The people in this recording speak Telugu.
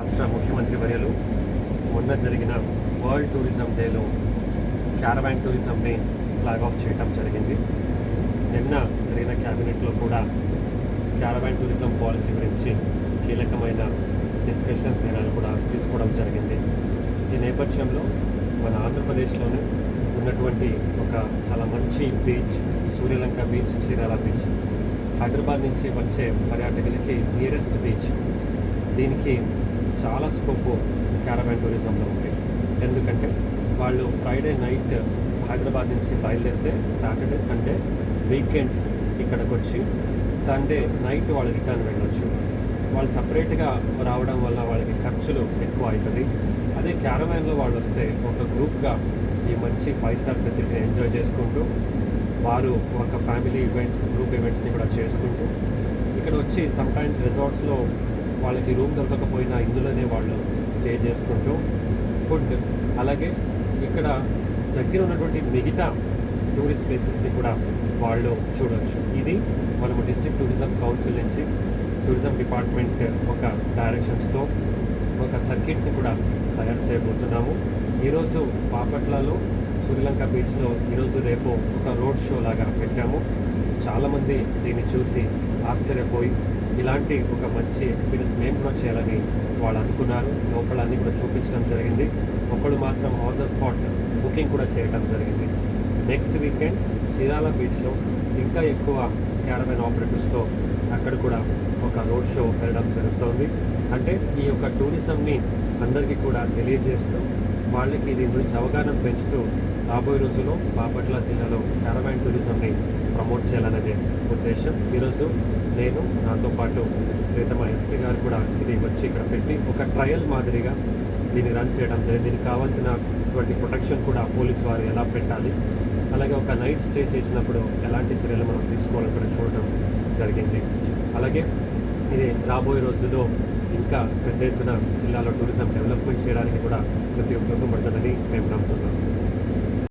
రాష్ట్ర ముఖ్యమంత్రి వర్యులు మొన్న జరిగిన వరల్డ్ టూరిజం డేలో క్యారవాన్ టూరిజంని ఫ్లాగ్ ఆఫ్ చేయడం జరిగింది. నిన్న జరిగిన క్యాబినెట్లో కూడా క్యారవాన్ టూరిజం పాలసీ గురించి కీలకమైన డిస్కషన్స్ నిర్ణయాలు కూడా తీసుకోవడం జరిగింది. ఈ నేపథ్యంలో మన ఆంధ్రప్రదేశ్లోనే ఉన్నటువంటి ఒక చాలా మంచి beach Suryalanka beach, Chirala beach, Hyderabad నుంచి వచ్చే పర్యాటకులకి నియరెస్ట్ బీచ్. దీనికి చాలా స్కోపు క్యారవాన్ టూరిజంలో ఉంది. ఎందుకంటే వాళ్ళు ఫ్రైడే నైట్ హైదరాబాద్ నుంచి బయలుదేరితే సాటర్డే సండే వీకెండ్స్ ఇక్కడికి వచ్చి సండే నైట్ వాళ్ళు రిటర్న్ వెళ్ళొచ్చు. వాళ్ళు సపరేట్గా రావడం వల్ల వాళ్ళకి ఖర్చులు ఎక్కువ అవుతుంది. అదే క్యారవాన్లో వాళ్ళు వస్తే ఒక గ్రూప్గా ఈ మంచి 5 స్టార్ ఫెసిలిటీని ఎంజాయ్ చేసుకుంటూ వారు ఒక ఫ్యామిలీ ఈవెంట్స్, గ్రూప్ ఈవెంట్స్ని కూడా చేసుకుంటూ ఇక్కడ వచ్చి సమ్టైమ్స్ రిసార్ట్స్లో వాళ్ళకి రూమ్ దొరకకపోయినా ఇందులోనే వాళ్ళు స్టే చేసుకుంటూ ఫుడ్, అలాగే ఇక్కడ దగ్గర ఉన్నటువంటి మిగతా టూరిస్ట్ ప్లేసెస్ని కూడా వాళ్ళు చూడవచ్చు. ఇది మనము డిస్ట్రిక్ట్ టూరిజం కౌన్సిల్ నుంచి టూరిజం డిపార్ట్మెంట్ ఒక డైరెక్షన్స్తో ఒక సర్కిట్ని కూడా తయారు చేయబోతున్నాము. ఈరోజు బాపట్లలో సూర్యలంక బీచ్లో ఈరోజు రేపు ఒక రోడ్ షో లాగా పెట్టాము. చాలామంది దీన్ని చూసి ఆశ్చర్యపోయి ఇలాంటి ఒక మంచి ఎక్స్పీరియన్స్ మేము కూడా చేయాలని వాళ్ళు అనుకున్నారు. లోపల అన్నీ కూడా చూపించడం జరిగింది. ఒకళ్ళు మాత్రం ఆన్ ద స్పాట్ బుకింగ్ కూడా చేయడం జరిగింది. నెక్స్ట్ వీకెండ్ చీరాల బీచ్లో ఇంకా ఎక్కువ క్యారవాన్ ఆపరేటర్స్తో అక్కడ కూడా ఒక రోడ్ షో వెళ్ళడం జరుగుతోంది. అంటే ఈ యొక్క టూరిజంని అందరికీ కూడా తెలియజేస్తూ వాళ్ళకి దీని గురించి అవగాహన పెంచుతూ రాబోయే రోజుల్లో బాపట్ల జిల్లాలో క్యారవాన్ టూరిజంని ప్రమోట్ చేయాలనేదే ఉద్దేశం. ఈరోజు నేను, నాతో పాటు ప్రీతమ ఎస్పీ గారు కూడా ఇది వచ్చి ఇక్కడ పెట్టి ఒక ట్రయల్ మాదిరిగా దీన్ని రన్ చేయడం జరిగింది. దీనికి కావాల్సినటువంటి ప్రొటెక్షన్ కూడా పోలీసు వారు ఎలా పెట్టాలి, అలాగే ఒక నైట్ స్టే చేసినప్పుడు ఎలాంటి చర్యలు మనం తీసుకోవాలని కూడా చూడడం జరిగింది. అలాగే ఇది రాబోయే రోజుల్లో ఇంకా పెద్ద ఎత్తున జిల్లాలో టూరిజం డెవలప్మెంట్ చేయడానికి కూడా ప్రతి ఉపయోగపడుతుందని మేము నమ్ముతున్నాం.